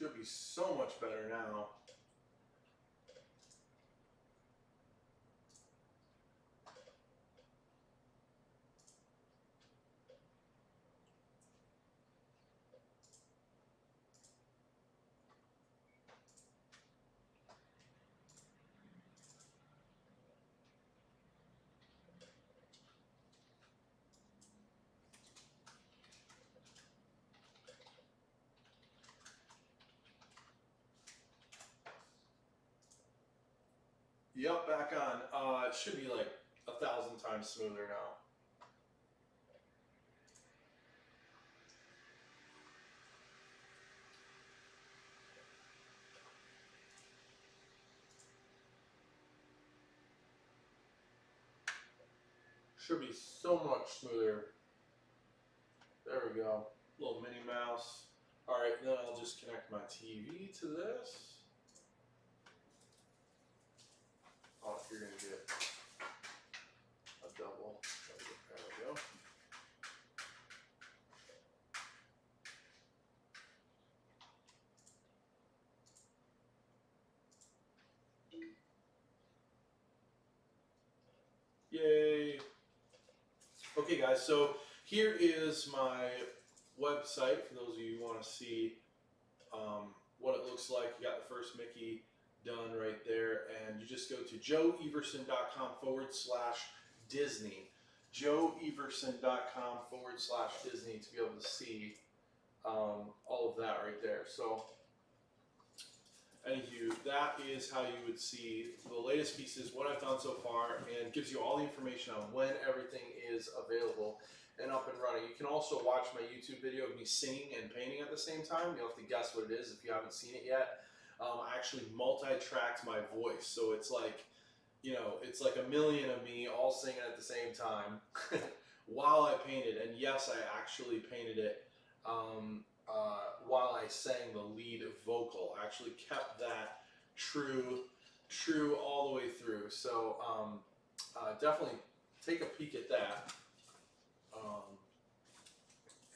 Should be so much better now. Yep, back on. It should be like 1,000 times smoother now. Should be so much smoother. There we go. Little Minnie Mouse. All right, then I'll just connect my TV to this. Oh, you're gonna get a double. There we go. Yay. Okay guys, so here is my website for those of you who want to see what it looks like. You got the first Mickey done right there, and you just go to joeeverson.com/Disney. joeeverson.com/Disney to be able to see all of that right there. So anywho, that is how you would see the latest pieces, what I've done so far, and gives you all the information on when everything is available and up and running. You can also watch my YouTube video of me singing and painting at the same time. You'll have to guess what it is if you haven't seen it yet. I actually multi-tracked my voice, so it's like, you know, it's like a million of me all singing at the same time while I painted. And yes, I actually painted it while I sang the lead vocal. I actually kept that true all the way through. So definitely take a peek at that.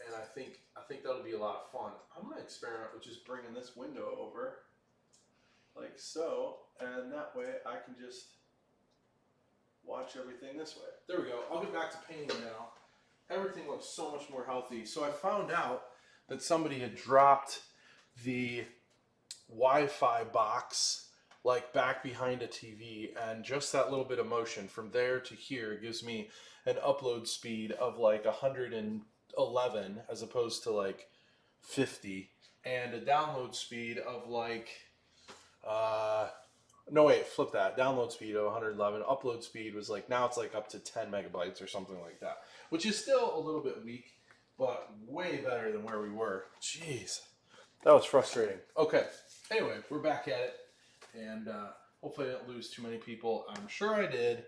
And I think that'll be a lot of fun. I'm gonna experiment with just bringing this window over like so, and that way I can just watch everything this way. There we go. I'll get back to painting now. Everything looks so much more healthy. So I found out that somebody had dropped the Wi-Fi box like back behind a TV, and just that little bit of motion from there to here gives me an upload speed of like 111 as opposed to like 50, and a download speed of like no wait, flip that. Download speed of 111. Upload speed was like, now it's like up to 10 megabytes or something like that, which is still a little bit weak, but way better than where we were. Jeez, that was frustrating. Okay, anyway, we're back at it, and hopefully I didn't lose too many people. I'm sure I did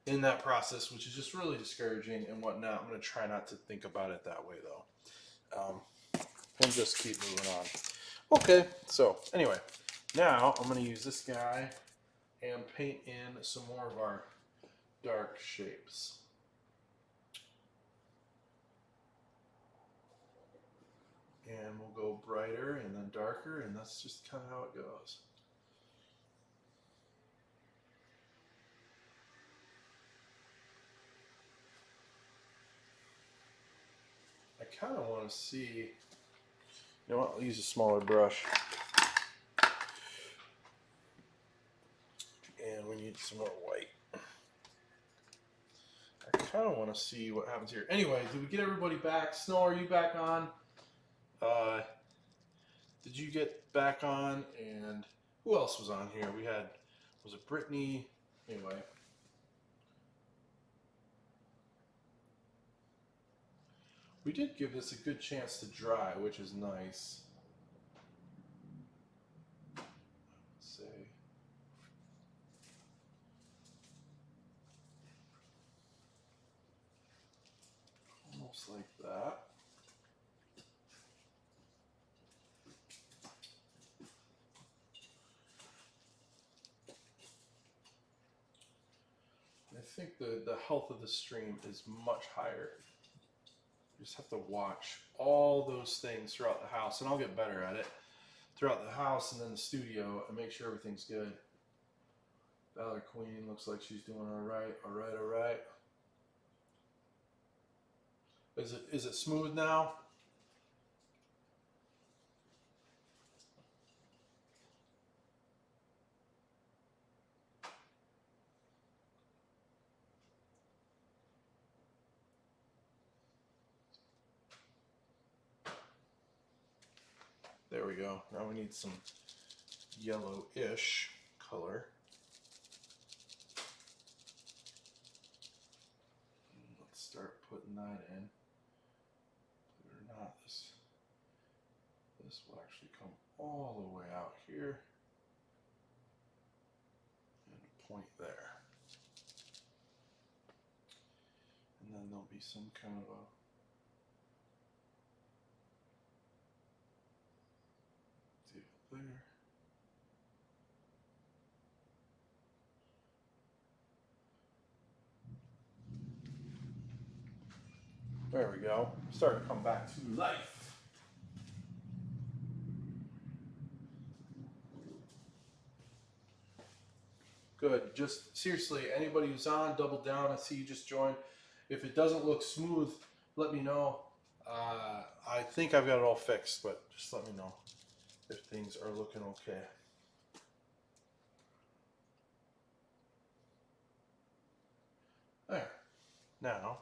in that process, which is just really discouraging and whatnot. I'm going to try not to think about it that way, though, and just keep moving on. Okay, so anyway, now I'm going to use this guy and paint in some more of our dark shapes. And we'll go brighter and then darker, and that's just kind of how it goes. I kind of want to see, you know what, I'll use a smaller brush. And we need some more white. I kind of want to see what happens here. Anyway, did we get everybody back? Snow, are you back on? Did you get back on? And who else was on here? We had, was it Brittany? Anyway. We did give this a good chance to dry, which is nice. Let's see. Almost like that. I think the health of the stream is much higher. You just have to watch all those things throughout the house, and I'll get better at it. throughout the house and then the studio and make sure everything's good. Valor Queen looks like she's doing all right. All right, all right. Is it smooth now? There we go. Now we need some yellowish color. Let's start putting that in. Believe it or not, this will actually come all the way out here and point there. And then there'll be some kind of a deal there. There we go. Starting to come back to life. Good. Just seriously, anybody who's on, double down. I see you just joined. If it doesn't look smooth, let me know. I think I've got it all fixed, but just let me know if things are looking okay. There. Now,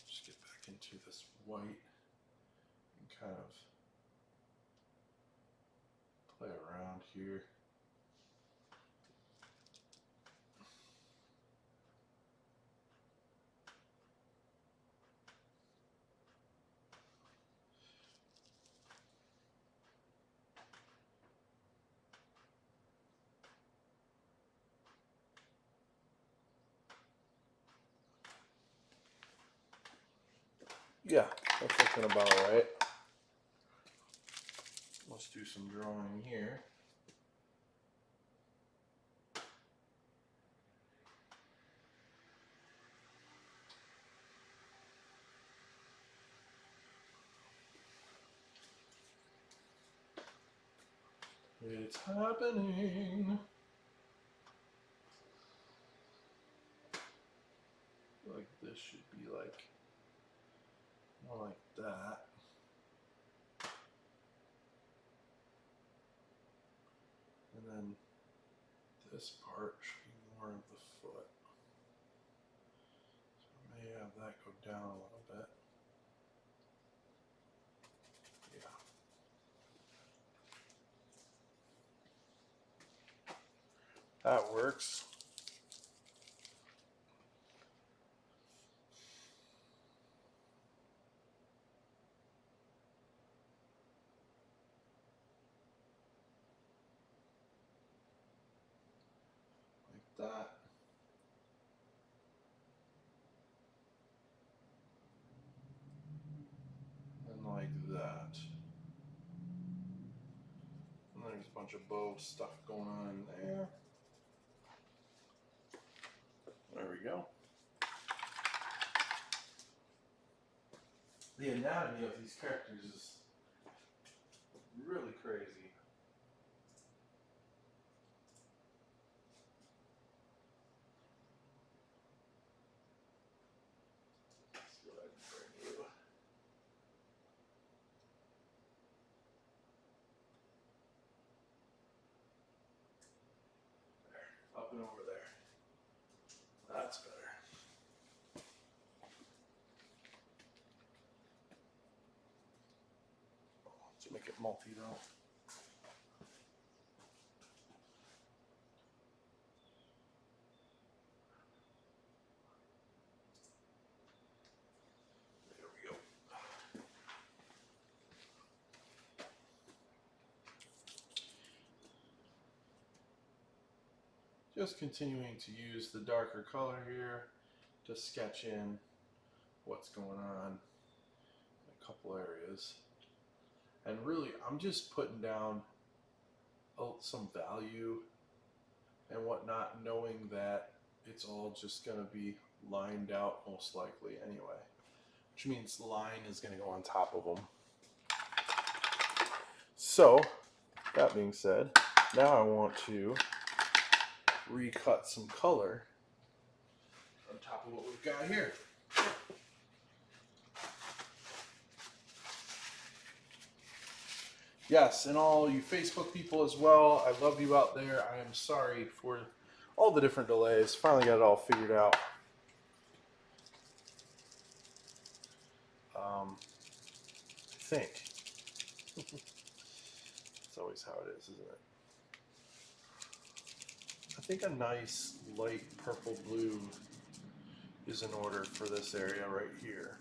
just get back into this white and kind of play around here. Yeah, that's looking about right. Let's do some drawing here. It's happening. Like this should be like more like that. And then this part should be more of the foot. So I may have that go down a little bit. Yeah. That works. Like that. And like that. And there's a bunch of bow stuff going on in there. There we go. The anatomy of these characters is really crazy. Let's go ahead and bring you. There, up and over there. That's better. Let's make it multi though. There we go. Just continuing to use the darker color here to sketch in what's going on in a couple areas. And really, I'm just putting down some value and whatnot, knowing that it's all just going to be lined out most likely anyway, which means line is going to go on top of them. So That being said, now I want to recut some color on top of what we've got here. Yes, and all you Facebook people as well, I love you out there. I am sorry for all the different delays. Finally got it all figured out. I think. It's always how it is, isn't it? I think a nice light purple blue is in order for this area right here.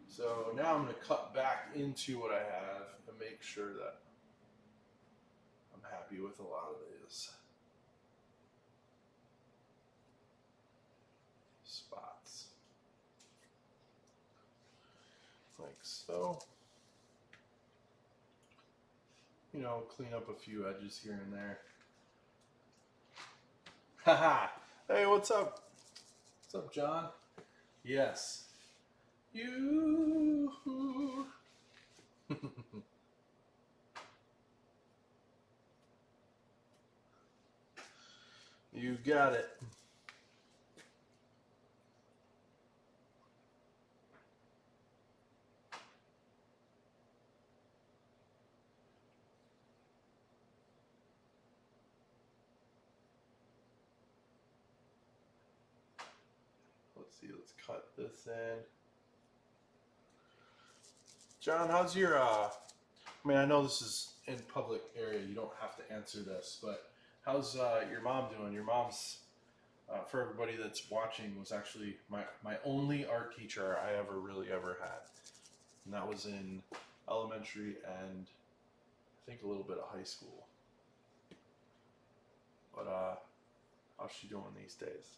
So now I'm going to cut back into what I have and make sure that I'm happy with a lot of these spots. Like so. You know, clean up a few edges here and there. Haha! Hey, what's up? What's up, John? Yes. You. You got it. Let's see, let's cut this in. John, how's your, I mean, I know this is in public area, you don't have to answer this, but how's your mom doing? Your mom's, for everybody that's watching, was actually my only art teacher I ever had. And that was in elementary and I think a little bit of high school. But how's she doing these days?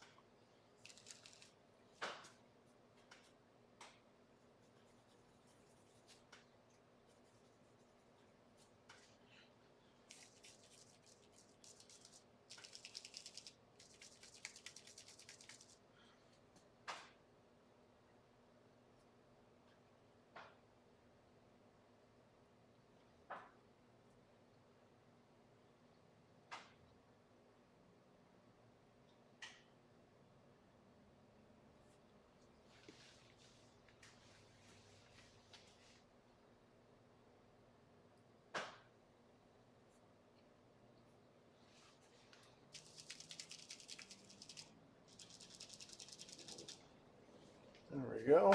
There we go.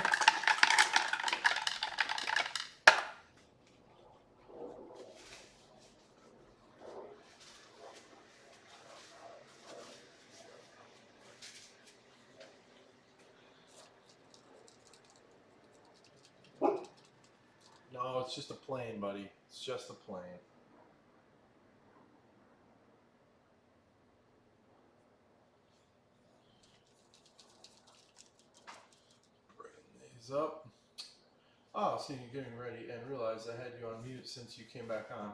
No, it's just a plane, buddy. It's just a plane. Bring these up. Oh, so you're getting ready and realized I had you on mute since you came back on.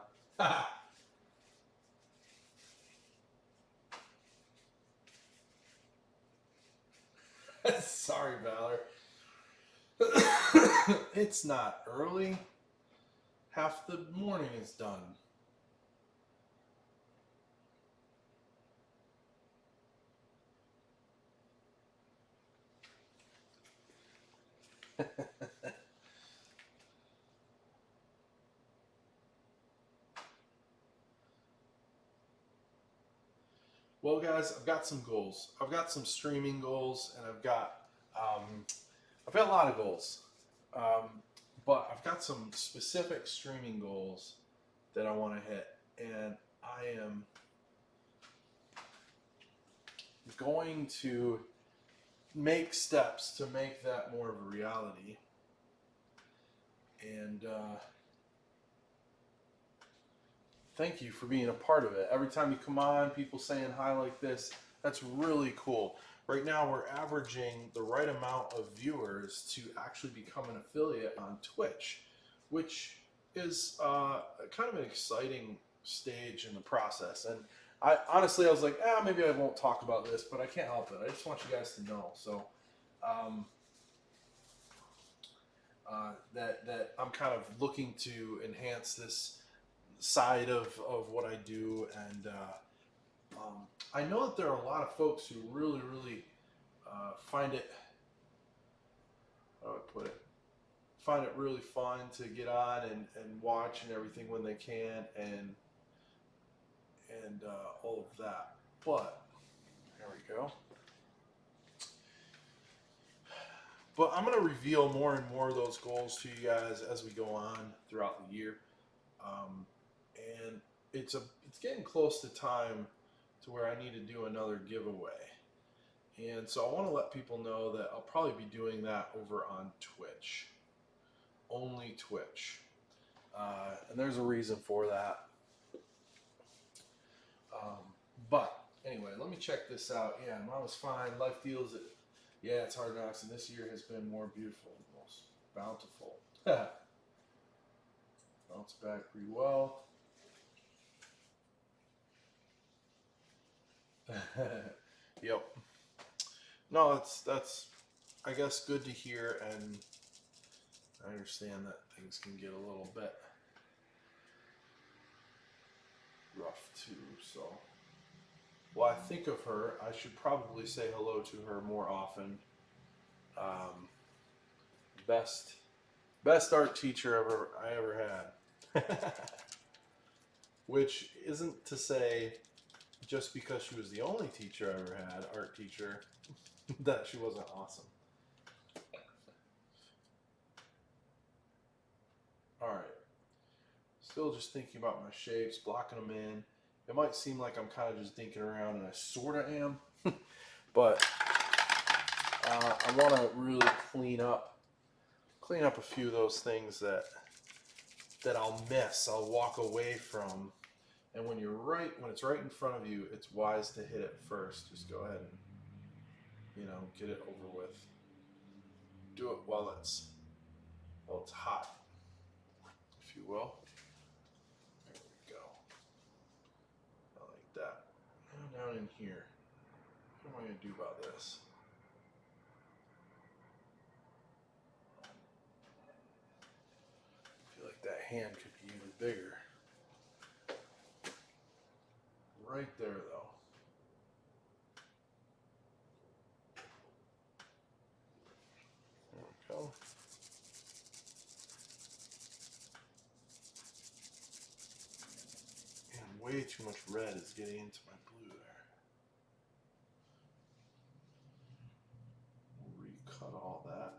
Sorry, Valor. It's not early. Half the morning is done. Well, guys, I've got some goals. I've got some streaming goals, and I've got a lot of goals. But I've got some specific streaming goals that I want to hit, and I am going to make steps to make that more of a reality. And thank you for being a part of it. Every time you come on, people saying hi like this, that's really cool. Right now, we're averaging the right amount of viewers to actually become an affiliate on Twitch, which is kind of an exciting stage in the process. And I honestly, I was like, maybe I won't talk about this, but I can't help it. I just want you guys to know. So that I'm kind of looking to enhance this side of what I do, and I know that there are a lot of folks who really find it, how do I put it, find it really fun to get on and watch and everything when they can, and all of that. But there we go. But I'm going to reveal more and more of those goals to you guys as we go on throughout the year. And it's getting close to time to where I need to do another giveaway. And so I want to let people know that I'll probably be doing that over on Twitch. Only Twitch. And there's a reason for that. But anyway, let me check this out. Yeah, Mom was fine. Life deals it. Yeah, it's hard knocks, and this year has been more beautiful, most bountiful. Bounce back pretty well. Yep. No, that's I guess good to hear, and I understand that things can get a little bit rough too. So, while I think of her, I should probably say hello to her more often. Best art teacher I ever had. Which isn't to say, just because she was the only teacher I ever had, art teacher, that she wasn't awesome. Alright. Still just thinking about my shapes, blocking them in. It might seem like I'm kind of just dinking around, and I sort of am. But I want to really clean up a few of those things that I'll miss, I'll walk away from. And when it's right in front of you, it's wise to hit it first. Just go ahead and, get it over with. Do it while it's hot, if you will. There we go. I like that. Now down in here. What am I going to do about this? I feel like that hand could be even bigger. Right there, though. There we go. And way too much red is getting into my blue there. We'll recut all that.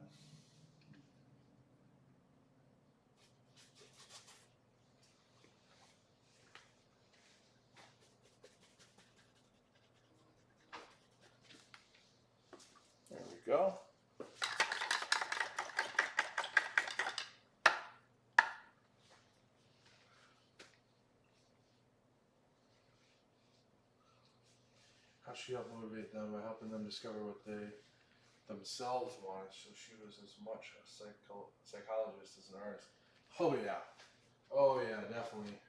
There we go. How she helped motivate them by helping them discover what they themselves wanted. So she was as much a psychologist as an artist. Oh yeah. Oh yeah, definitely.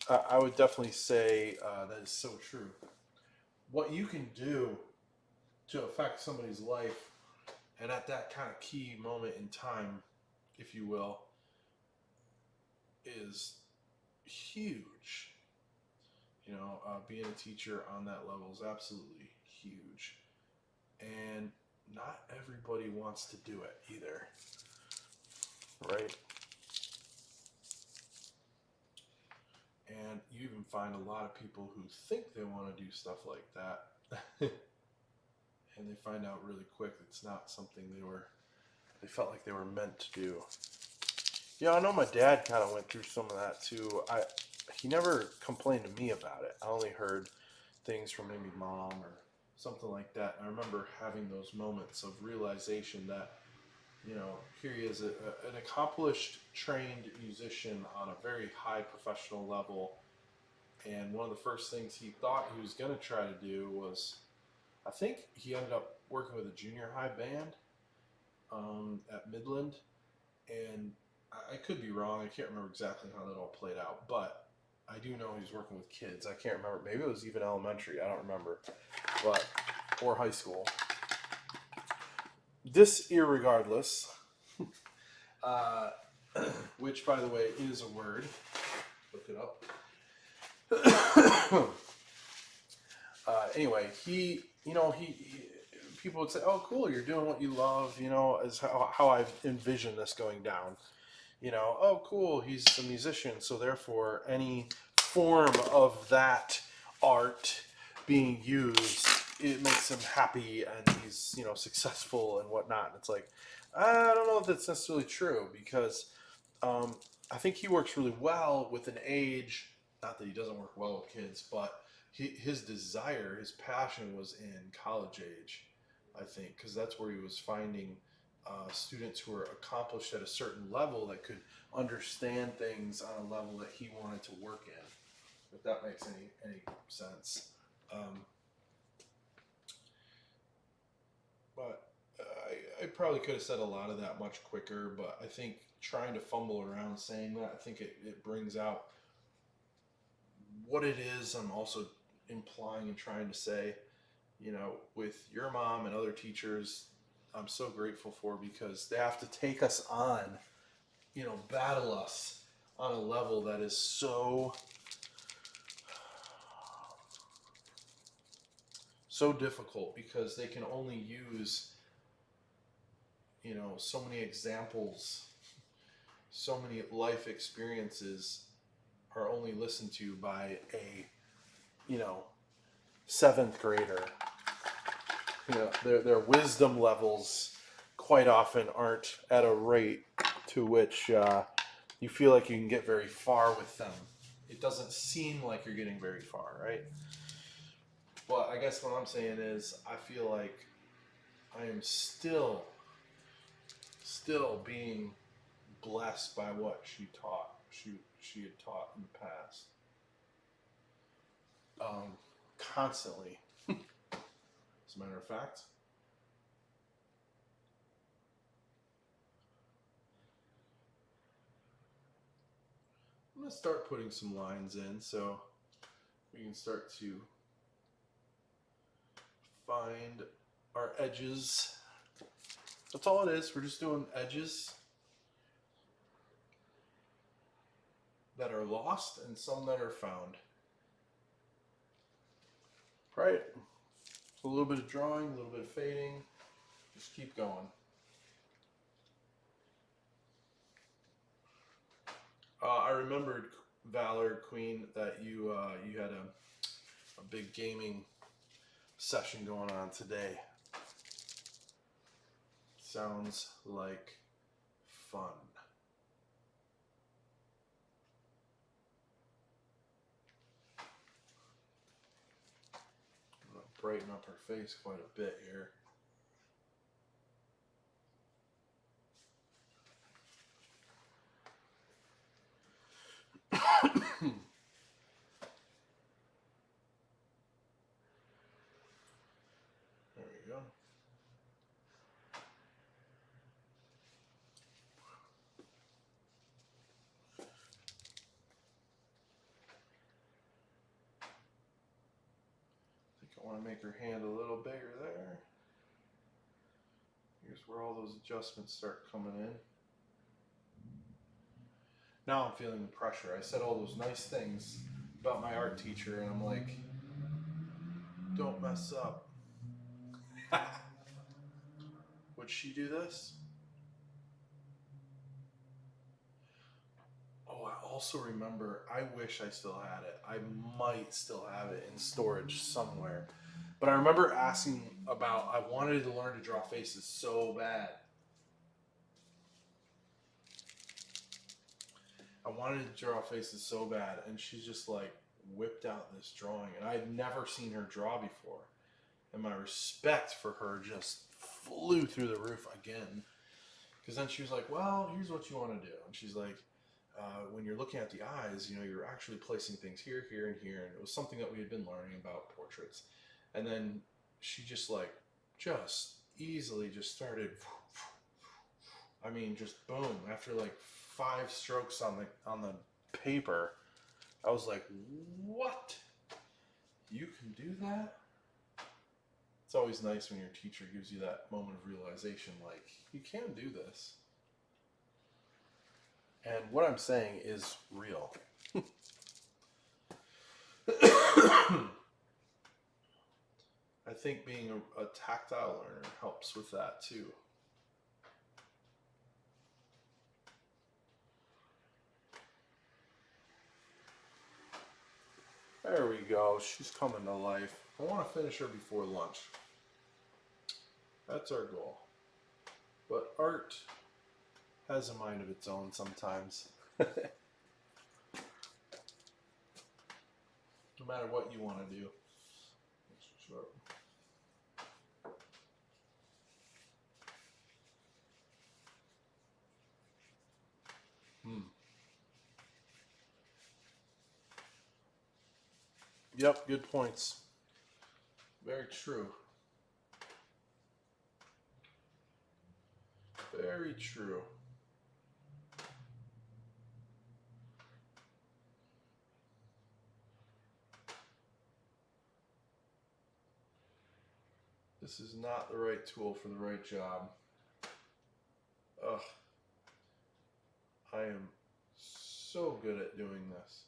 I would definitely say that is so true. What you can do to affect somebody's life, and at that kind of key moment in time, if you will, is huge. Being a teacher on that level is absolutely huge. And not everybody wants to do it either. Right? And you even find a lot of people who think they want to do stuff like that. And they find out really quick it's not something they felt like they were meant to do. Yeah, I know my dad kind of went through some of that too. He never complained to me about it. I only heard things from maybe Mom or something like that. And I remember having those moments of realization that, here he is, an accomplished, trained musician on a very high professional level. And one of the first things he thought he was going to try to do was, I think he ended up working with a junior high band at Midland. And I could be wrong. I can't remember exactly how that all played out. But I do know he was working with kids. I can't remember. Maybe it was even elementary. I don't remember. Or high school. This irregardless, uh, which, by the way, is a word. Look it up. Anyway, people would say, "Oh, cool, you're doing what you love." Is how I envision this going down. Oh, cool, he's a musician, so therefore, any form of that art being used, it makes him happy, and he's successful and whatnot. And it's like, I don't know if that's necessarily true because I think he works really well with an age. Not that he doesn't work well with kids, but his desire, his passion was in college age, I think, because that's where he was finding students who were accomplished at a certain level that could understand things on a level that he wanted to work in, if that makes any sense. But I probably could have said a lot of that much quicker, but I think trying to fumble around saying that, I think it brings out what it is I'm also implying and trying to say, with your mom and other teachers, I'm so grateful for, because they have to take us on, battle us on a level that is so difficult, because they can only use, so many examples, so many life experiences are only listened to by a, seventh grader. Their wisdom levels quite often aren't at a rate to which you feel like you can get very far with them. It doesn't seem like you're getting very far, right? But I guess what I'm saying is, I feel like I am still being blessed by what she taught. She had taught in the past, constantly. As a matter of fact, I'm going to start putting some lines in so we can start to find our edges. That's all it is. We're just doing edges that are lost and some that are found. Right? A little bit of drawing, a little bit of fading. Just keep going. I remembered, Valor Queen, that you had a big gaming session going on today. Sounds like fun. I'm gonna brighten up her face quite a bit here. There we go. I want to make her hand a little bigger there. Here's where all those adjustments start coming in. Now I'm feeling the pressure. I said all those nice things about my art teacher, and I'm like, don't mess up. Would she do this? Oh, I also remember, I wish I still had it. I might still have it in storage somewhere. But I remember asking about, I wanted to learn to draw faces so bad. I wanted to draw faces so bad, and she just like whipped out this drawing, and I had never seen her draw before. And my respect for her just flew through the roof again. Because then she was like, well, here's what you want to do. And she's like, when you're looking at the eyes, you're actually placing things here, here, and here. And it was something that we had been learning about portraits. And then she just easily just started, I mean, just boom. After like 5 strokes on the paper, I was like, what? You can do that? It's always nice when your teacher gives you that moment of realization, like, you can do this. And what I'm saying is real. I think being a tactile learner helps with that too. There we go. She's coming to life. I want to finish her before lunch. That's our goal. But art has a mind of its own sometimes. No matter what you want to do. Sure. Yep, good points. Very true. Very true. This is not the right tool for the right job. Ugh. I am so good at doing this.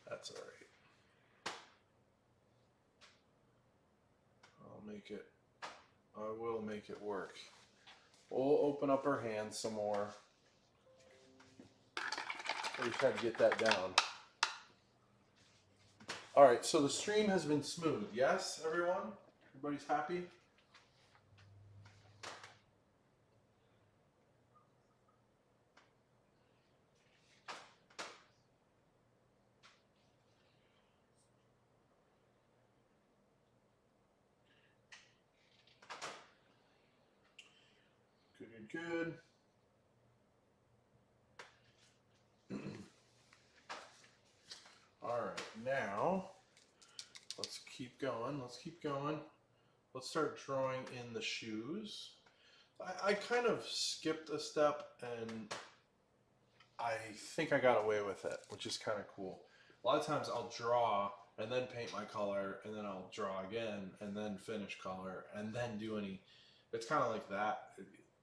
That's all right. I will make it work. We'll open up her hand some more. We try to get that down. All right, so the stream has been smooth. Yes, everyone? Everybody's happy? Good. All right, now let's keep going. Let's start drawing in the shoes. I kind of skipped a step and I think I got away with it, which is kind of cool. A lot of times I'll draw and then paint my color and then I'll draw again and then finish color and then do any. It's kind of like that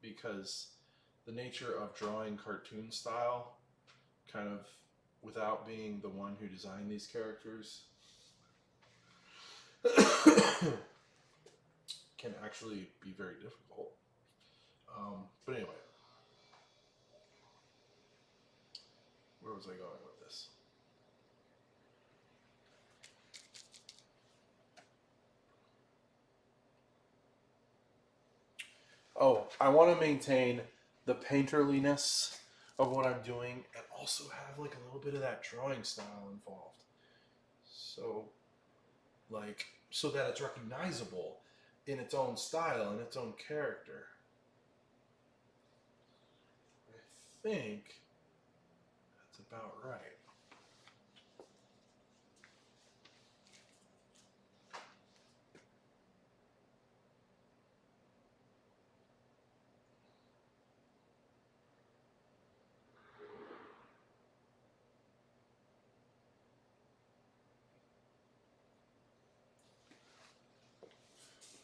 because the nature of drawing cartoon style, kind of without being the one who designed these characters, can actually be very difficult. But anyway, where was I going with this? Oh, I want to maintain the painterliness of what I'm doing and also have like a little bit of that drawing style involved. So, so that it's recognizable in its own style and its own character. I think that's about right.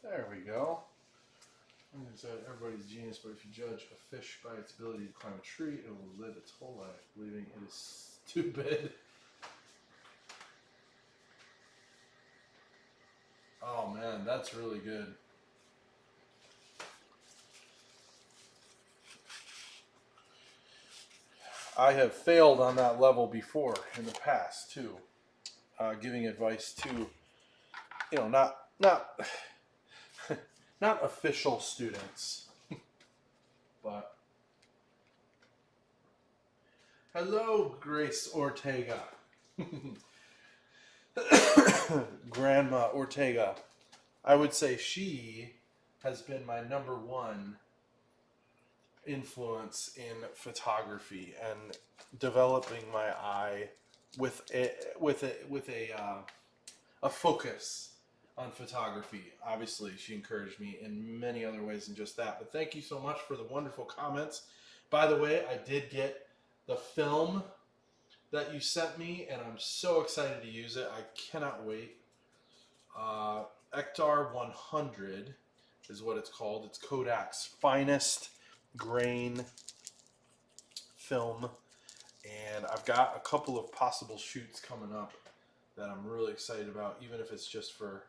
There we go. Like I said, everybody's genius, but if you judge a fish by its ability to climb a tree, it will live its whole life believing it is stupid. Oh man, that's really good. I have failed on that level before in the past too, giving advice to, not not official students, but hello, Grace Ortega, Grandma Ortega. I would say she has been my number one influence in photography and developing my eye with a focus on photography. Obviously, she encouraged me in many other ways than just that. But thank you so much for the wonderful comments. By the way, I did get the film that you sent me, and I'm so excited to use it. I cannot wait. Ektar 100 is what it's called. It's Kodak's finest grain film, and I've got a couple of possible shoots coming up that I'm really excited about, even if it's just for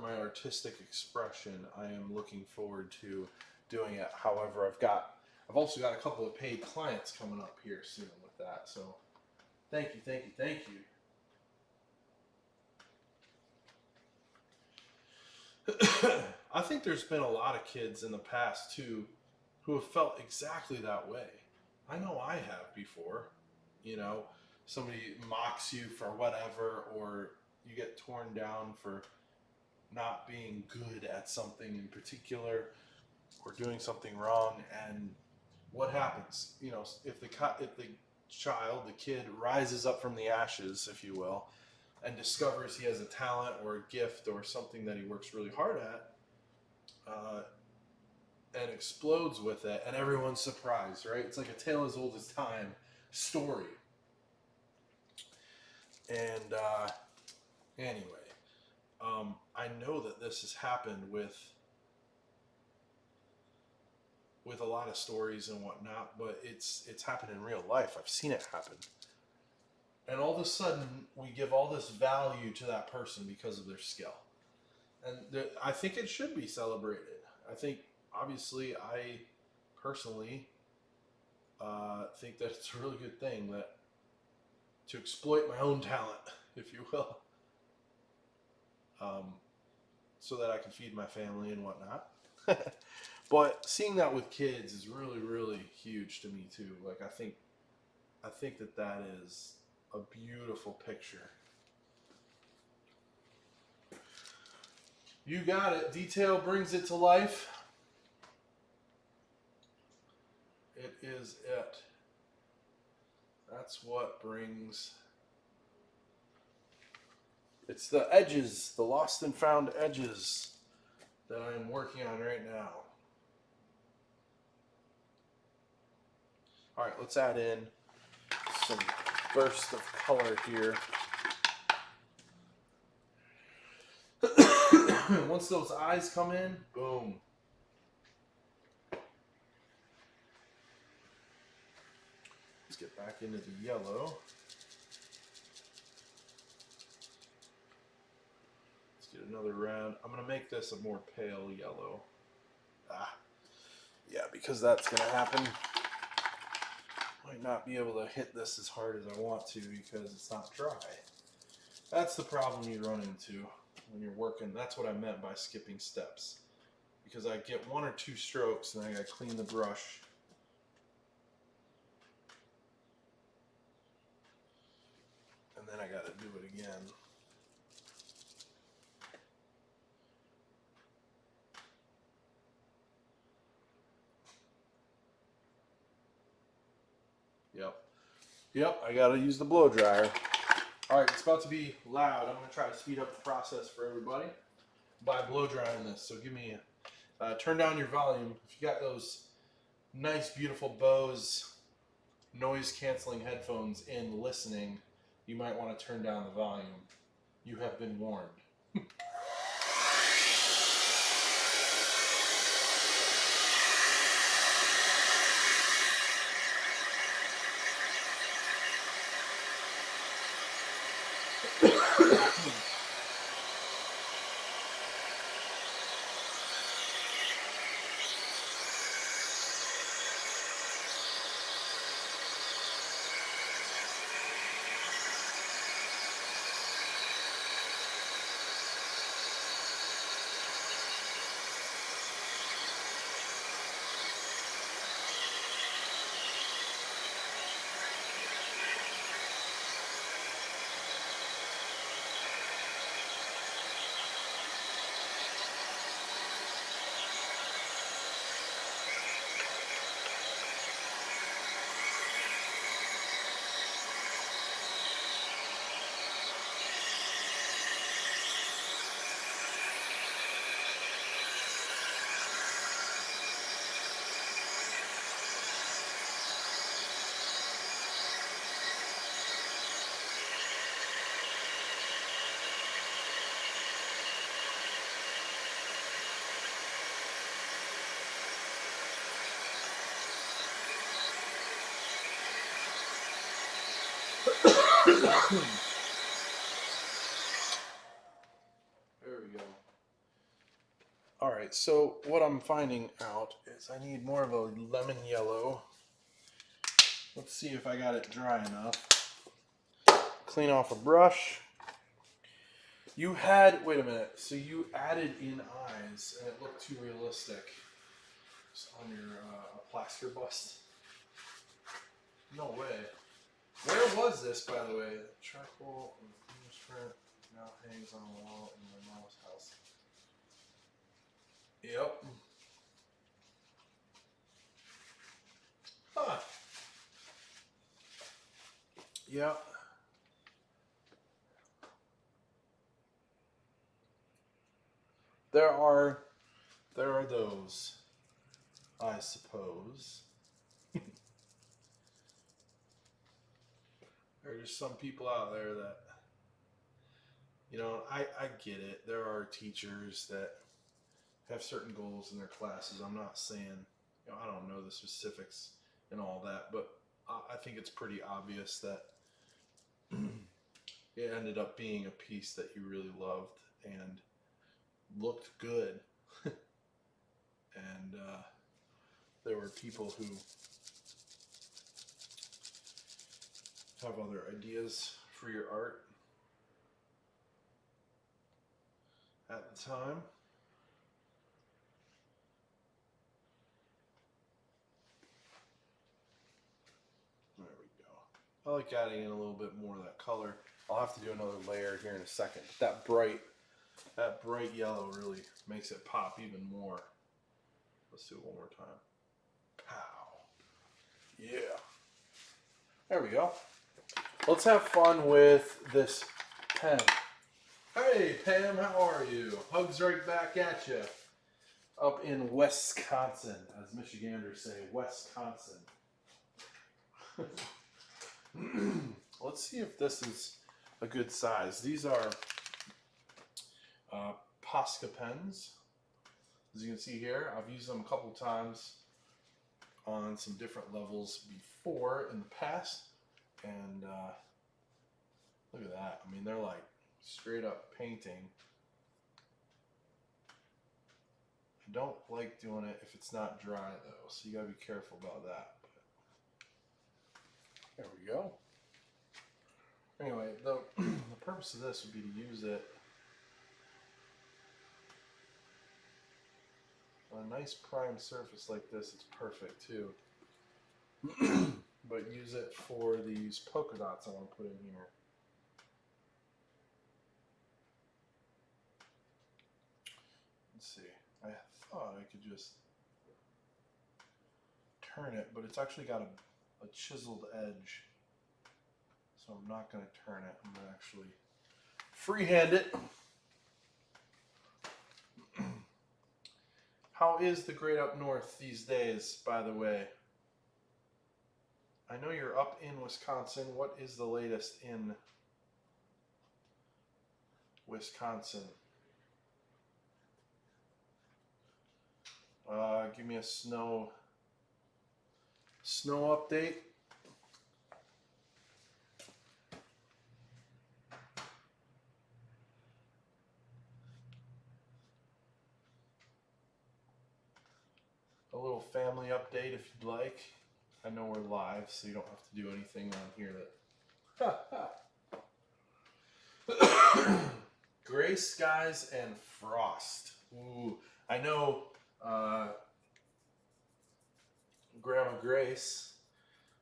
my artistic expression. I am looking forward to doing it. However, I've also got a couple of paid clients coming up here soon with that. So thank you, thank you, thank you. I think there's been a lot of kids in the past too who have felt exactly that way. I know I have before. You know, somebody mocks you for whatever, or you get torn down for not being good at something in particular or doing something wrong. And what happens? You know, if the child, the kid, rises up from the ashes, if you will, and discovers he has a talent or a gift or something that he works really hard at, and explodes with it, and everyone's surprised, right? It's like a tale as old as time story. And anyway, I know that this has happened with a lot of stories and whatnot, but it's happened in real life. I've seen it happen. And all of a sudden, we give all this value to that person because of their skill. And I think it should be celebrated. I think, obviously, I personally think that it's a really good thing that to exploit my own talent, if you will, so that I can feed my family and whatnot. But seeing that with kids is really, really huge to me too. Like, I think that is a beautiful picture. You got it. Detail brings it to life. It is it. That's what brings. It's the edges, the lost and found edges that I am working on right now. All right, let's add in some bursts of color here. Once those eyes come in, boom. Let's get back into the yellow. Let's get another round. I'm going to make this a more pale yellow. Yeah, because that's going to happen. Might not be able to hit this as hard as I want to because it's not dry. That's the problem you run into when you're working. That's what I meant by skipping steps. Because I get one or two strokes and then I got to clean the brush. And then I got to do it again. Yep, I gotta use the blow dryer. All right, it's about to be loud. I'm gonna try to speed up the process for everybody by blow drying this. So give me turn down your volume. If you got those nice, beautiful Bose noise canceling headphones in listening, you might want to turn down the volume. You have been warned. There we go. All right, so what I'm finding out is I need more of a lemon yellow. Let's see if I got it dry enough. Clean off a brush. You had, wait a minute, so you added in eyes and it looked too realistic. It's on your plaster bust. No way. Where was this, by the way? Charcoal print now hangs on the wall in my mom's house. Yep. Huh. Yep. There are those, I suppose. There are just some people out there that, you know, I get it. There are teachers that have certain goals in their classes. I'm not saying, you know, I don't know the specifics and all that, but I think it's pretty obvious that it ended up being a piece that you really loved and looked good. And there were people who have other ideas for your art at the time. There we go. I like adding in a little bit more of that color. I'll have to do another layer here in a second. But that bright yellow really makes it pop even more. Let's do it one more time. Pow. Yeah. There we go. Let's have fun with this pen. Hey Pam, how are you? Hugs right back at you. Up in Wisconsin, as Michiganders say, Wisconsin. Let's see if this is a good size. These are Posca pens. As you can see here, I've used them a couple times on some different levels before in the past. And look at that. I mean, they're like straight up painting. I don't like doing it if it's not dry though, so you gotta be careful about that. There we go. Anyway, the purpose of this would be to use it on a nice prime surface like this. It's perfect too. But use it for these polka dots I want to put in here. Let's see. I thought I could just turn it, but it's actually got a chiseled edge. So I'm not going to turn it. I'm going to actually freehand it. How is the great up north these days, by the way? I know you're up in Wisconsin. What is the latest in Wisconsin? Give me a snow update. A little family update if you'd like. I know we're live, so you don't have to do anything on here that... Gray skies and frost. Ooh, I know Grandma Grace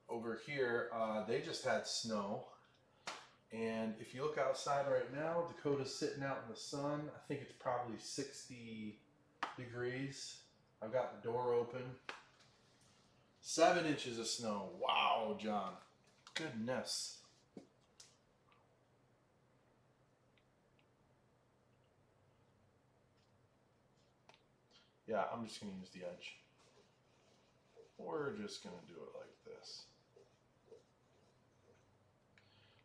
over here, they just had snow. And if you look outside right now, Dakota's sitting out in the sun. I think it's probably 60 degrees. I've got the door open. 7 inches of snow. Wow, John. Goodness. Yeah, I'm just going to use the edge. We're just going to do it like this.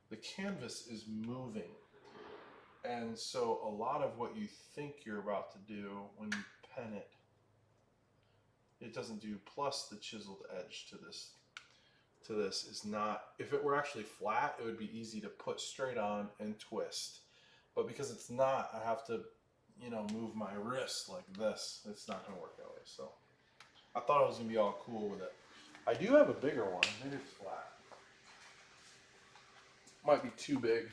The canvas is moving. And so a lot of what you think you're about to do when you pen it, it doesn't do, plus the chiseled edge to this to this is not, if it were actually flat, it would be easy to put straight on and twist. But because it's not, I have to, you know, move my wrist like this. It's not going to work that way. So I thought I was going to be all cool with it. I do have a bigger one. Maybe it's flat. Might be too big.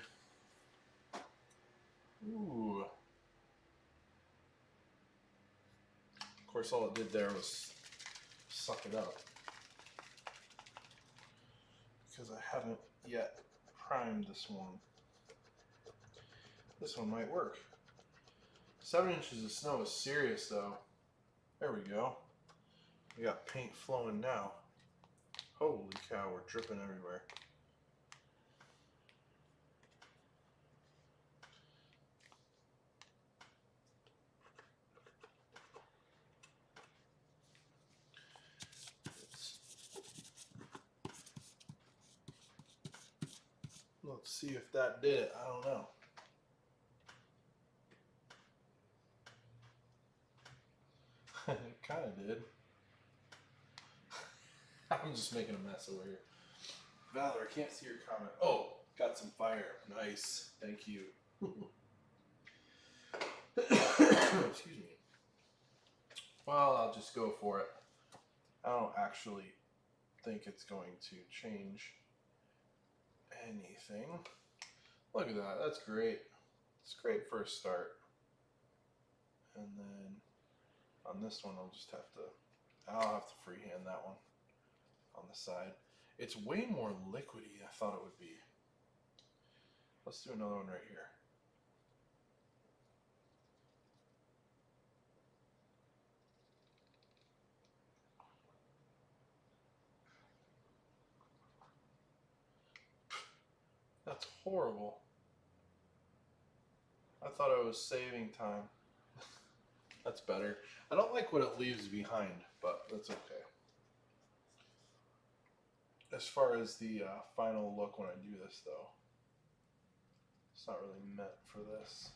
Ooh. Of course, all it did there was suck it up. Because I haven't yet primed this one. This one might work. 7 inches of snow is serious though. There we go. We got paint flowing now. Holy cow, we're dripping everywhere. Let's see if that did it. I don't know. It kind of did. I'm just making a mess over here. Valor, I can't see your comment. Oh, got some fire. Nice. Thank you. Excuse me. Well, I'll just go for it. I don't actually think it's going to change anything. Look at that. That's great. It's great for a start. And then on this one, I'll have to freehand that one on the side. It's way more liquidy than I thought it would be. Let's do another one right here. That's horrible. I thought I was saving time. That's better. I don't like what it leaves behind, but that's okay. As far as the final look when I do this, though, it's not really meant for this.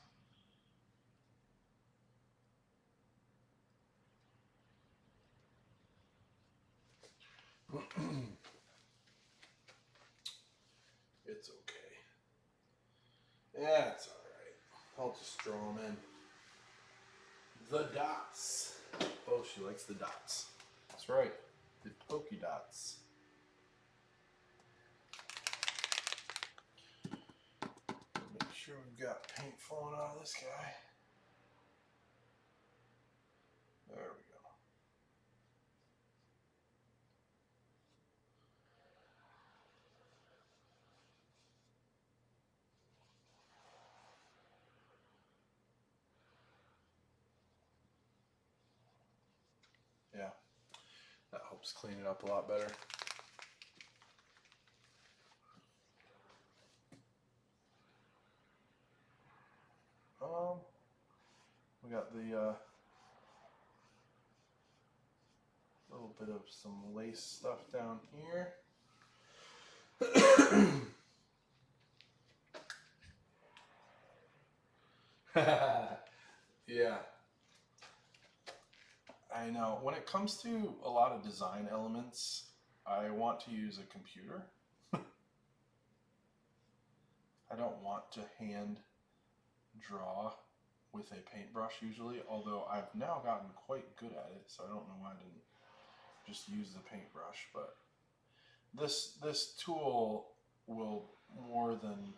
It's okay. Yeah, it's alright. I'll just draw them in. The dots. Oh, she likes the dots. That's right. The pokey dots. Make sure we've got paint flowing out of this guy. There we go. Yeah, that helps clean it up a lot better. We got the little bit of some lace stuff down here. Yeah. I know. When it comes to a lot of design elements, I want to use a computer. I don't want to hand draw with a paintbrush usually, although I've now gotten quite good at it, so I don't know why I didn't just use the paintbrush. But this tool will more than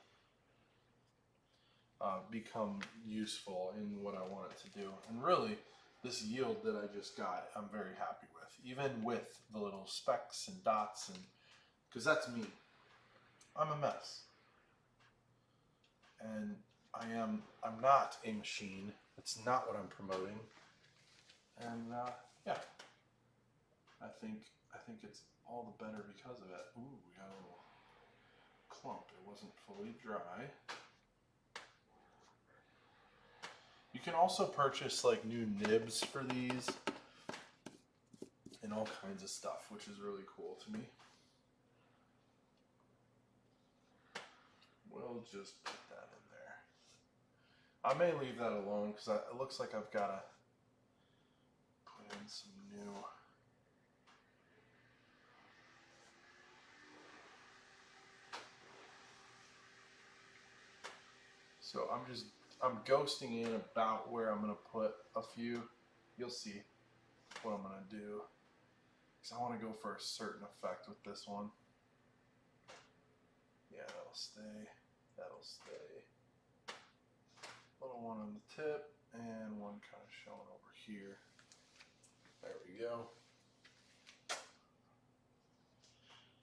become useful in what I want it to do. And really, this yield that I just got, I'm very happy with, even with the little specks and dots, and because that's me. I'm a mess, and I'm not a machine. It's not what I'm promoting. And yeah, I think it's all the better because of it. Ooh, we got a little clump. It wasn't fully dry. You can also purchase like new nibs for these and all kinds of stuff, which is really cool to me. We'll just put that in there. I may leave that alone because it looks like I've got to put in some new So I'm ghosting in about where I'm gonna put a few. You'll see what I'm gonna do. Because I want to go for a certain effect with this one. Yeah, that'll stay. That'll stay. Little one on the tip and one kind of showing over here. There we go.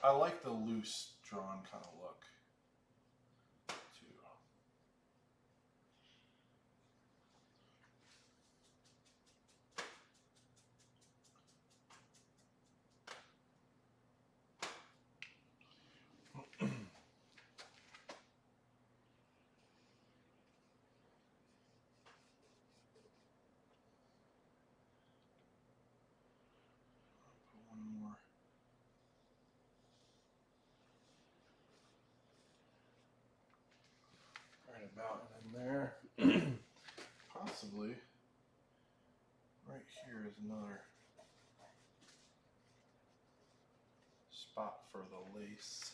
I like the loose drawn kind of look too. One more. Right about in there. Possibly right here is another spot for the lace.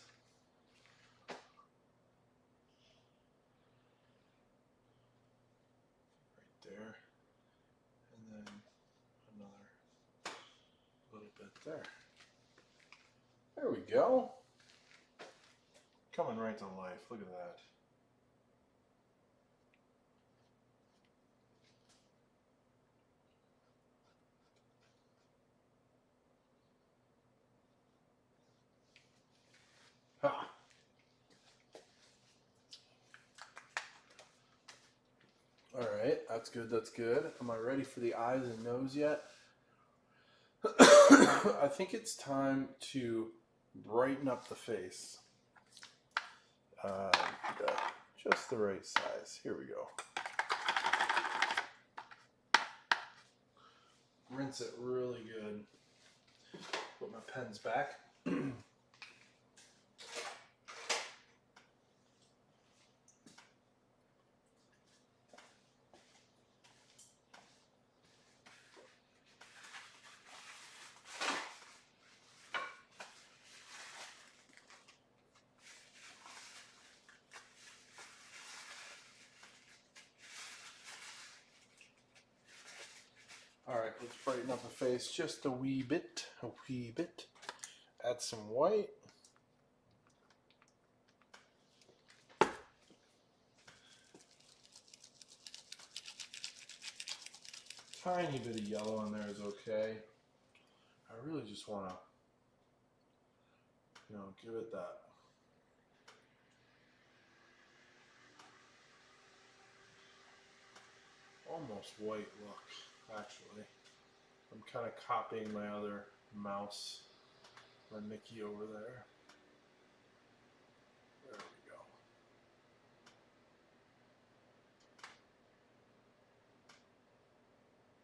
Right there. And then another little bit there. There we go. Coming right to life. Look at that. Ha. All right, that's good, that's good. Am I ready for the eyes and nose yet? I think it's time to brighten up the face. Just the right size. Here we go. Rinse it really good. Put my pens back. All right, let's brighten up the face just a wee bit, Add some white. Tiny bit of yellow in there is okay. I really just want to, give it that almost white look. Actually, I'm kind of copying my other mouse, my Mickey over there. There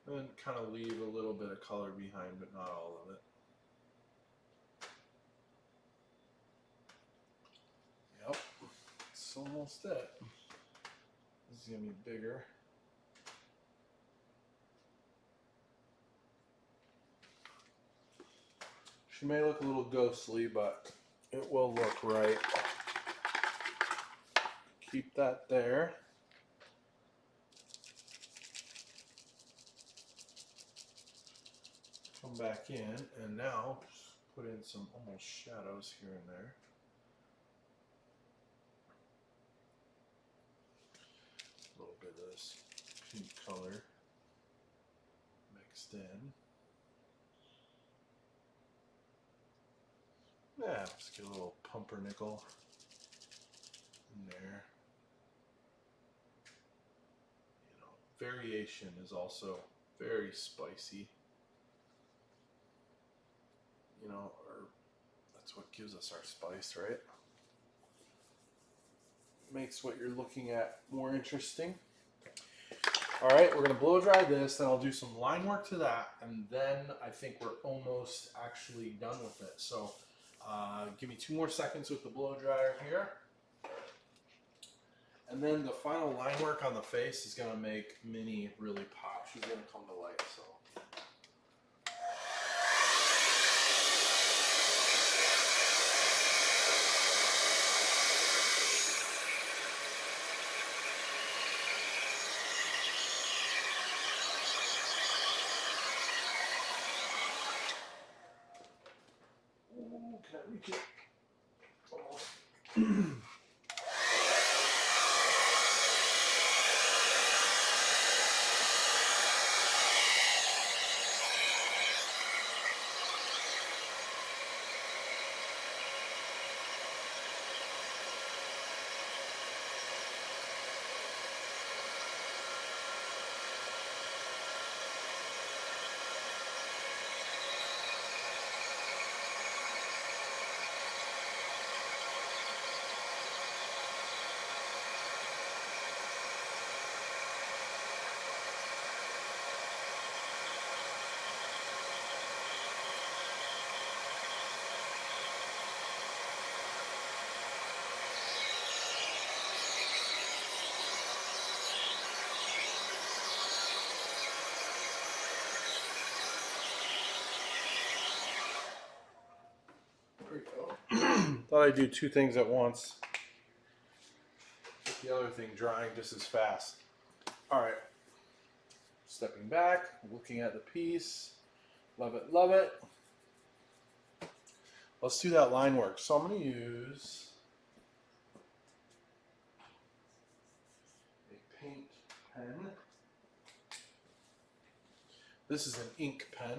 we go. And kind of leave a little bit of color behind, but not all of it. Yep, it's almost it. This is gonna be bigger. She may look a little ghostly, but it will look right. Keep that there. Come back in, and now put in some almost shadows here and there. A little bit of this pink color mixed in. Yeah, let's get a little pumpernickel in there. Variation is also very spicy. Or that's what gives us our spice, right? Makes what you're looking at more interesting. All right, we're gonna blow dry this, then I'll do some line work to that, and then I think we're almost actually done with it. So give me 2 more seconds with the blow dryer here. And then the final line work on the face is gonna make Minnie really pop. She's gonna come to life, so. Can I reach it? Almost. Thought I'd do two things at once. Get the other thing drying just as fast. Alright. Stepping back, looking at the piece. Love it, love it. Let's do that line work. So I'm going to use a paint pen. This is an ink pen,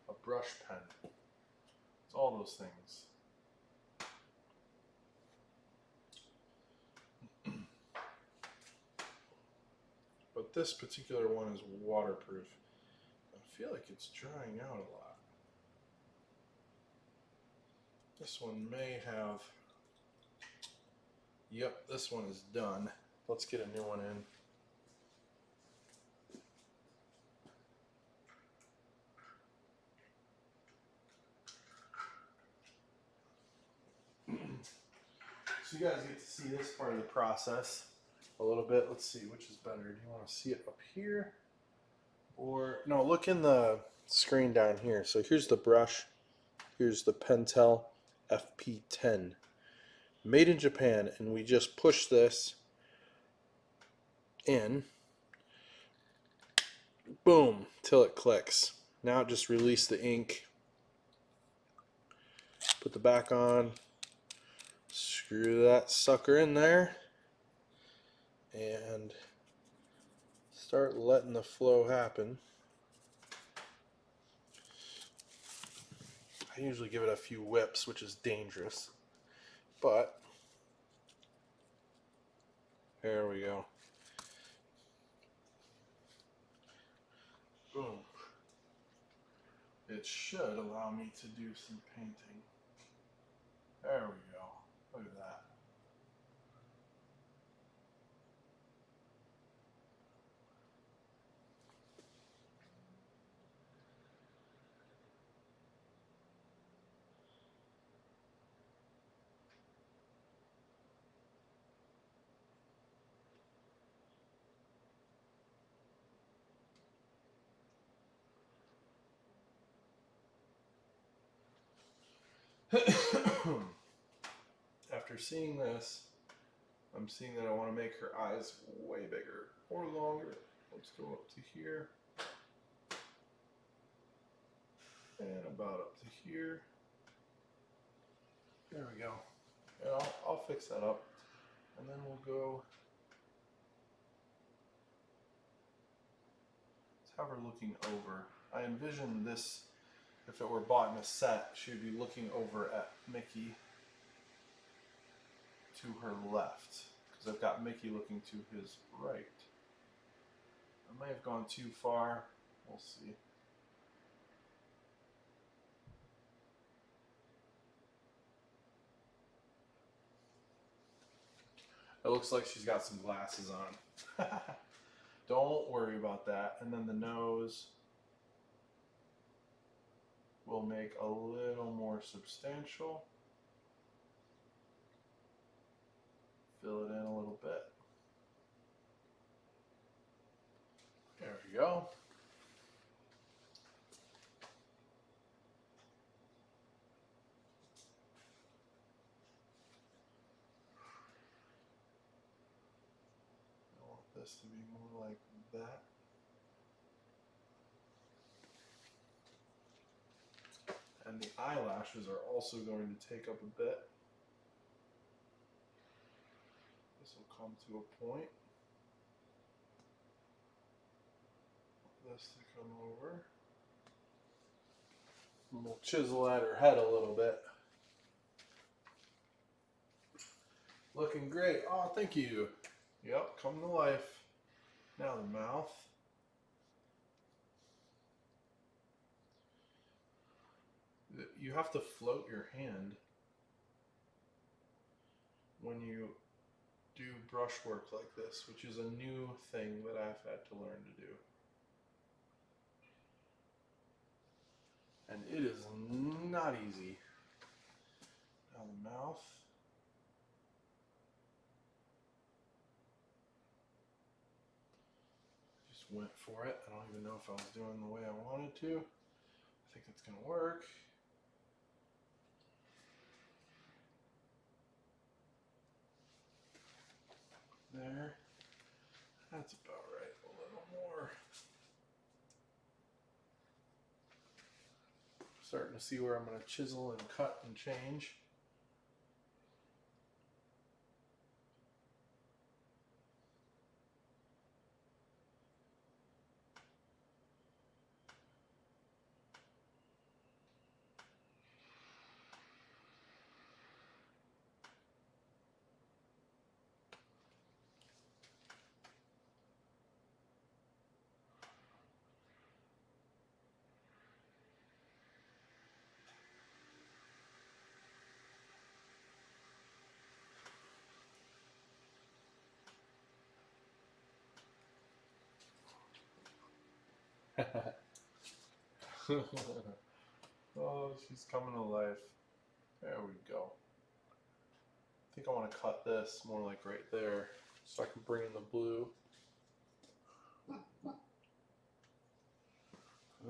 a brush pen. It's all those things. But this particular one is waterproof. I feel like it's drying out a lot. This one may have... Yep, this one is done. Let's get a new one in. So you guys get to see this part of the process a little bit. Let's see, which is better? Do you want to see it up here? Or, no, look in the screen down here. So here's the brush. Here's the Pentel FP10. Made in Japan, and we just push this in. Boom, till it clicks. Now just release the ink. Put the back on. Screw that sucker in there. And start letting the flow happen. I usually give it a few whips, which is dangerous, but there we go. Boom. It should allow me to do some painting. There we go. Look at that. After seeing this, I'm seeing that I want to make her eyes way bigger or longer. Let's go up to here and about up to here. There we go. And I'll fix that up, and then we'll go. Let's have her looking over. I envision this. If it were bought in a set, she would be looking over at Mickey to her left, because I've got Mickey looking to his right. I may have gone too far. We'll see. It looks like she's got some glasses on. Don't worry about that. And then the nose will make a little more substantial. Fill it in a little bit. There we go. I want this to be more like that. And And the eyelashes are also going to take up a bit. This will come to a point. This to come over. And we'll chisel at her head a little bit. Looking great. Oh, thank you. Yep, come to life. Now the mouth. You have to float your hand when you do brushwork like this, which is a new thing that I've had to learn to do. And it is not easy. Now the mouth. Just went for it. I don't even know if I was doing the way I wanted to. I think it's going to work. There. That's about right. A little more. Starting to see where I'm going to chisel and cut and change. Oh, she's coming to life. There we go. I think I want to cut this more like right there so I can bring in the blue. And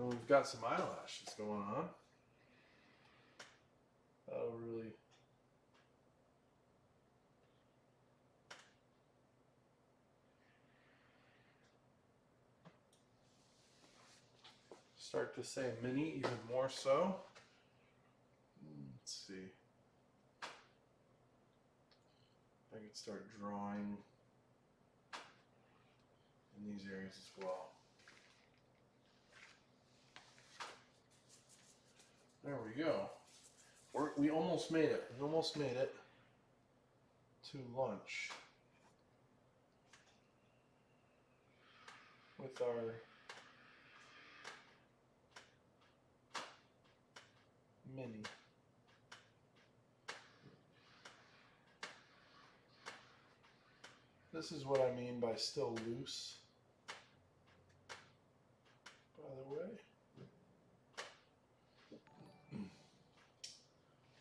we've got some eyelashes going on. That'll really start to say mini even more so. Let's see. I can start drawing in these areas as well. There we go. We almost made it. We almost made it to lunch with our mini. This is what I mean by still loose, by the way.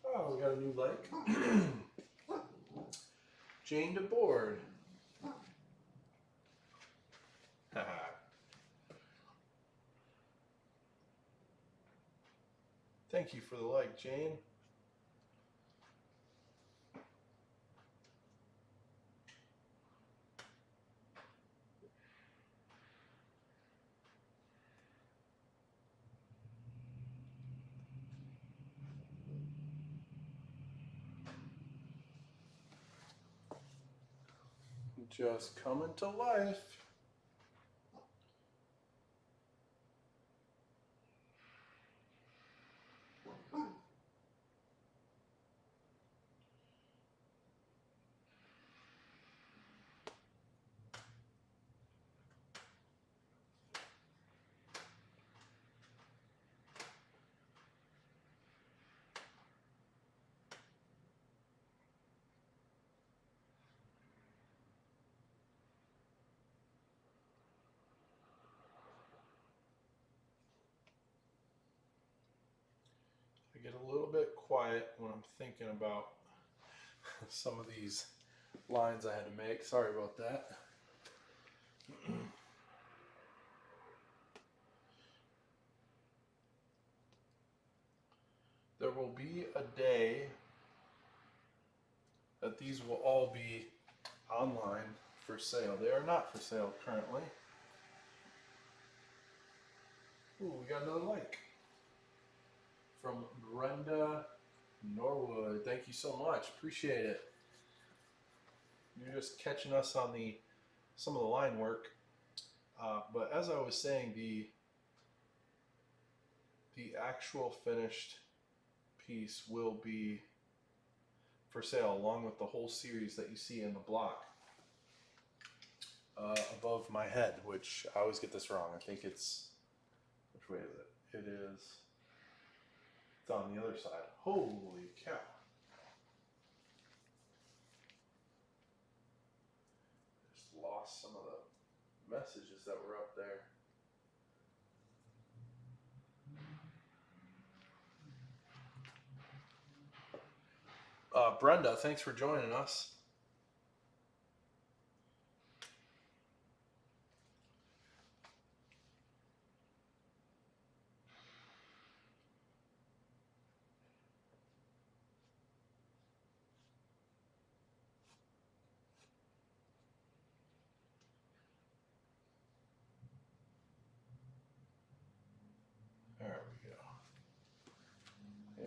Oh, we got a new like. Jane DeBoard. Thank you for the like, Jane. Just coming to life. I get a little bit quiet when I'm thinking about some of these lines I had to make. Sorry about that. There will be a day that these will all be online for sale. They are not for sale currently. Ooh, we got another like from Brenda Norwood, thank you so much. Appreciate it. You're just catching us on some of the line work. But as I was saying, the actual finished piece will be for sale along with the whole series that you see in the block above my head, which I always get this wrong. I think it's, which way is it? It's on the other side. Holy cow. Just lost some of the messages that were up there. Brenda, thanks for joining us. There we go.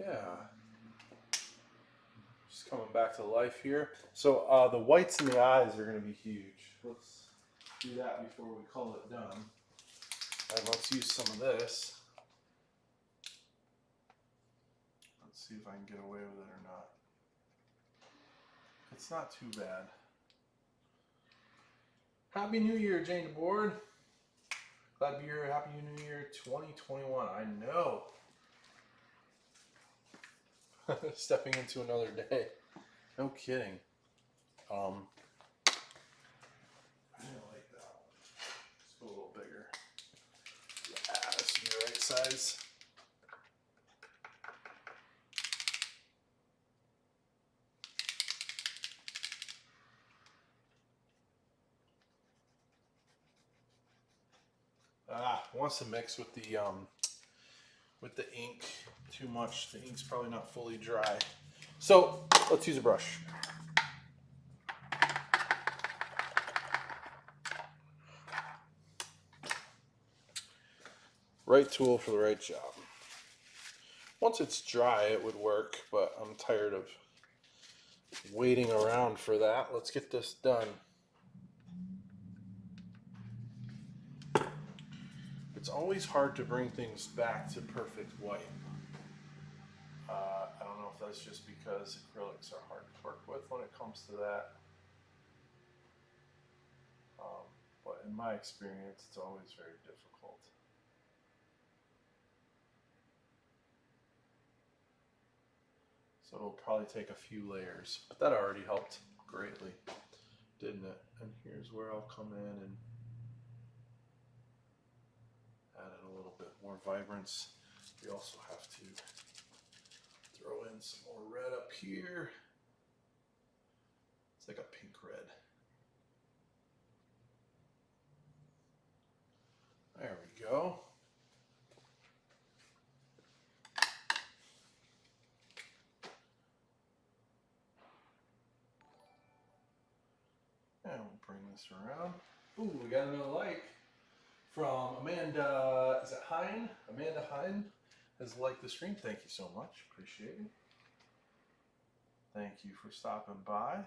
Yeah. Just coming back to life here. So the whites in the eyes are going to be huge. Let's do that before we call it done. And let's use some of this. Let's see if I can get away with it or not. It's not too bad. Happy New Year, Jane DeBoard. Glad to be here. Happy New Year 2021. I know. Stepping into another day. No kidding. I didn't like that one. Let's go a little bigger. Yeah, this is the right size. Wants to mix with the ink too much. The ink's probably not fully dry. So let's use a brush. Right tool for the right job. Once it's dry, it would work, but I'm tired of waiting around for that. Let's get this done. It's always hard to bring things back to perfect white. I don't know if that's just because acrylics are hard to work with when it comes to that. But in my experience, it's always very difficult. So it'll probably take a few layers, but that already helped greatly, didn't it? And here's where I'll come in and add in a little bit more vibrance. We also have to throw in some more red up here. It's like a pink red. There we go. And we'll bring this around. Ooh, we got another like from Amanda. Is it Hine? Amanda Hine has liked the stream. Thank you so much. Appreciate it. Thank you for stopping by.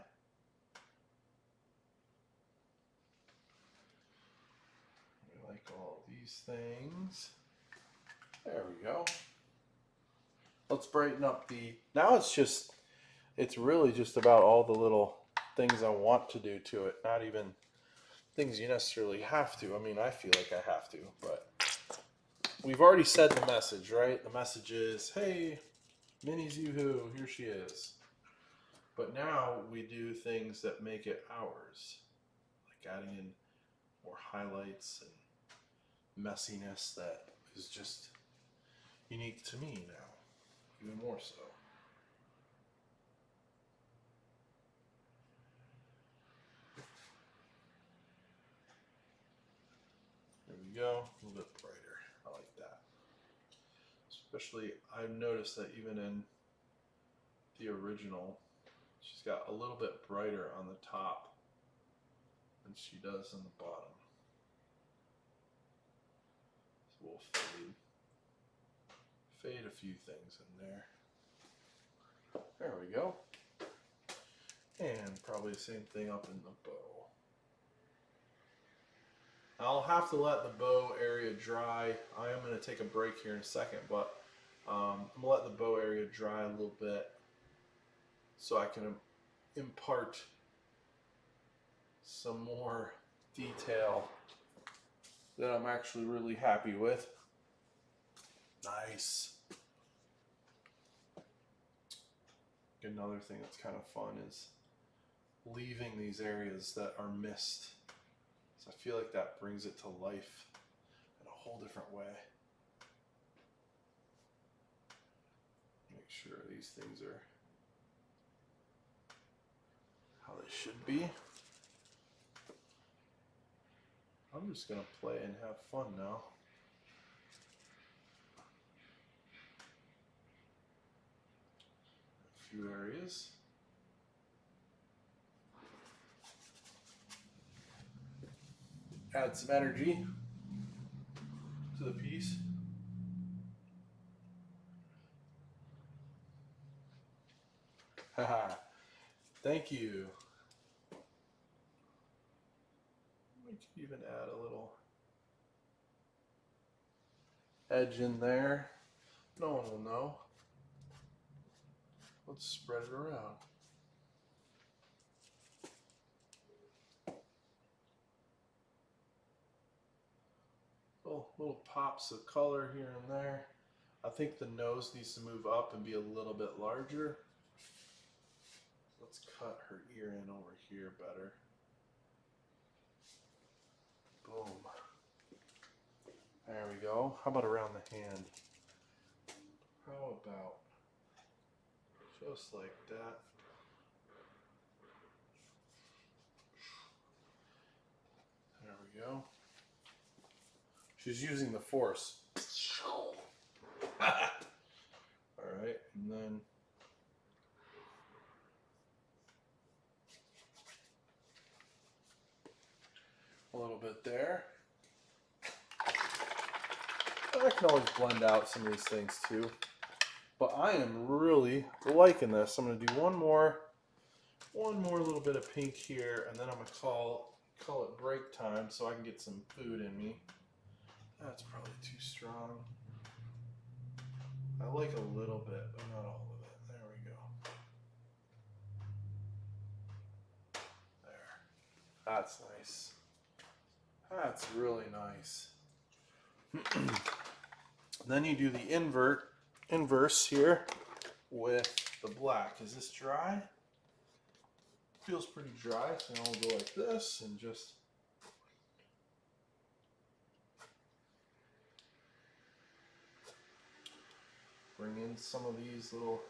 We like all these things. There we go. Let's brighten up the, now it's really just about all the little things I want to do to it, not even things you necessarily have to. I mean, I feel like I have to, but we've already said the message, right? The message is, hey, Minnie's Yoo-hoo, here she is. But now we do things that make it ours, like adding in more highlights and messiness that is just unique to me now, even more so. There we go, a little bit brighter. I like that. Especially, I've noticed that even in the original, she's got a little bit brighter on the top than she does on the bottom. So we'll fade a few things in there. There we go. And probably the same thing up in the bow. I'll have to let the bow area dry. I am going to take a break here in a second, but I'm going to let the bow area dry a little bit so I can impart some more detail that I'm actually really happy with. Nice. Another thing that's kind of fun is leaving these areas that are missed. So I feel like that brings it to life in a whole different way. Make sure these things are how they should be. I'm just going to play and have fun now. A few areas. Add some energy to the piece. Haha. Thank you. We could even add a little edge in there. No one will know. Let's spread it around. Little pops of color here and there. I think the nose needs to move up and be a little bit larger. Let's cut her ear in over here better. Boom. There we go. How about around the hand? How about just like that? There we go. She's using the force. Alright, and then a little bit there. I can always blend out some of these things too. But I am really liking this. I'm going to do one more little bit of pink here, and then I'm going to call it break time so I can get some food in me. That's probably too strong. I like a little bit, but not all of it. There we go. There. That's nice. That's really nice. Then you do the inverse here with the black. Is this dry? Feels pretty dry, so I'll go like this and just bring in some of these little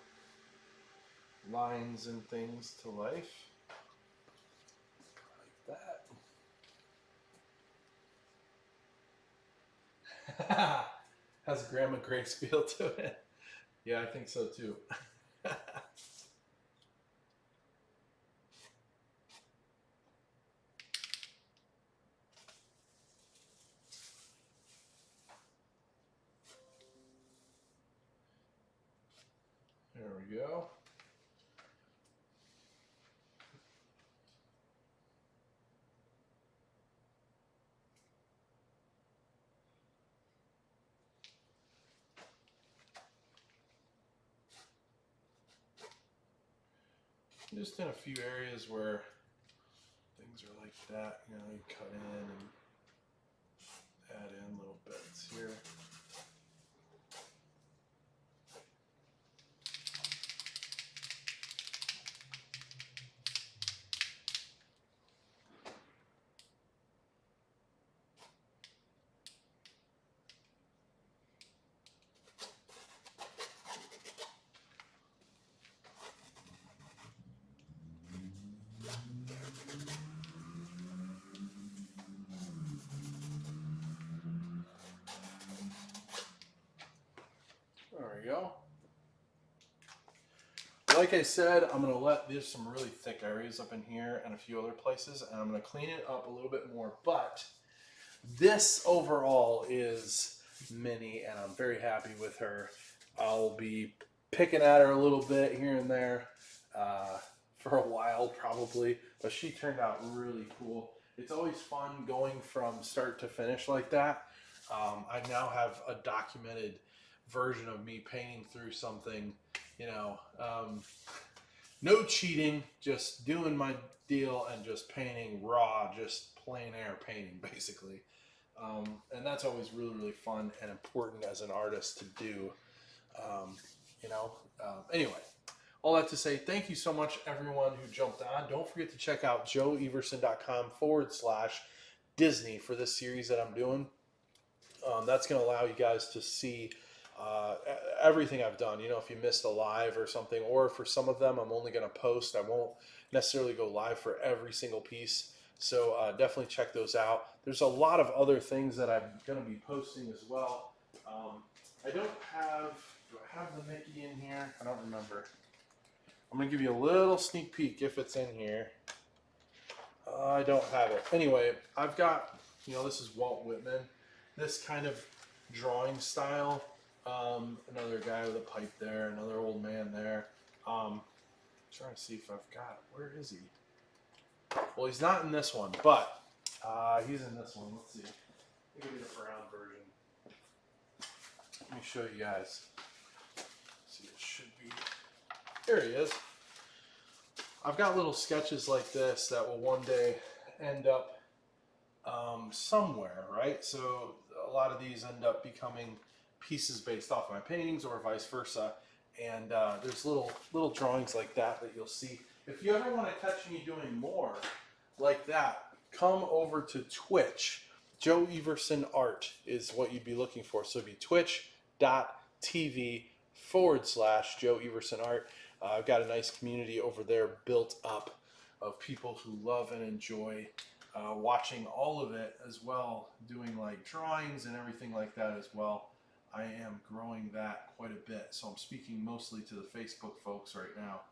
lines and things to life. Like that. Has Grandma Grace feel to it? Yeah, I think so too. There we go. Just in a few areas where things are like that, you know, you cut in and add in little bits here. There we go. Like I said, I'm going to there's some really thick areas up in here and a few other places, and I'm going to clean it up a little bit more, but this overall is Minnie, and I'm very happy with her. I'll be picking at her a little bit here and there for a while probably, but she turned out really cool. It's always fun going from start to finish like that. I now have a documented version of me painting through something, you know, no cheating, just doing my deal and just painting raw, just plein air painting basically. And that's always really, really fun and important as an artist to do. Um, you know, anyway, all that to say, thank you so much, everyone who jumped on. Don't forget to check out joeeverson.com/Disney for this series that I'm doing. That's going to allow you guys to see uh, everything I've done. You know, if you missed a live or something, or for some of them, I'm only going to post. I won't necessarily go live for every single piece. So definitely check those out. There's a lot of other things that I'm going to be posting as well. I don't have, do I have the Mickey in here? I don't remember. I'm going to give you a little sneak peek if it's in here. I don't have it. Anyway, I've got, you know, this is Walt Whitman. This kind of drawing style. Another guy with a pipe there, another old man there. Trying to see if I've got, where is he? Well, he's not in this one, but he's in this one. Let's see. Let me give you the brown version. Let me show you guys. See, it should be. Here he is. I've got little sketches like this that will one day end up somewhere, right? So a lot of these end up becoming pieces based off my paintings or vice versa. And there's little drawings like that you'll see. If you ever want to catch me doing more like that, come over to Twitch. Joe Everson Art is what you'd be looking for. So it'd be twitch.tv/Joe Everson Art. I've got a nice community over there built up of people who love and enjoy watching all of it, as well, doing like drawings and everything like that as well. I am growing that quite a bit, so I'm speaking mostly to the Facebook folks right now.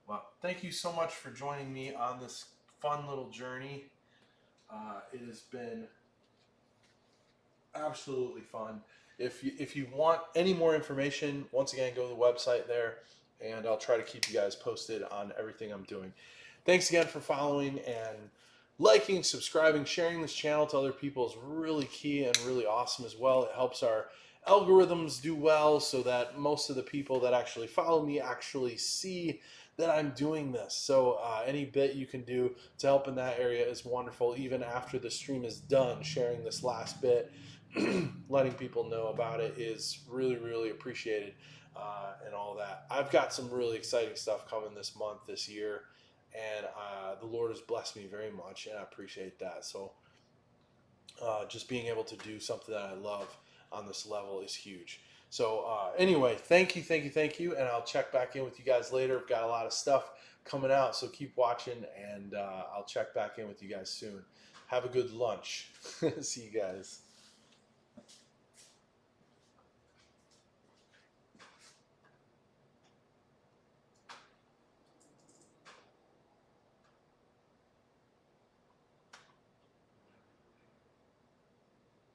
Well, thank you so much for joining me on this fun little journey. It has been absolutely fun. If you want any more information, once again, go to the website there, and I'll try to keep you guys posted on everything I'm doing. Thanks again for following and liking, subscribing, sharing this channel to other people is really key and really awesome as well. It helps our algorithms do well so that most of the people that actually follow me actually see that I'm doing this. So any bit you can do to help in that area is wonderful. Even after the stream is done, sharing this last bit, letting people know about it is really, really appreciated and all that. I've got some really exciting stuff coming this month, this year, and the Lord has blessed me very much, and I appreciate that. So just being able to do something that I love on this level is huge. So anyway, thank you, and I'll check back in with you guys later. I've got a lot of stuff coming out, so keep watching, and I'll check back in with you guys soon. Have a good lunch. See you guys.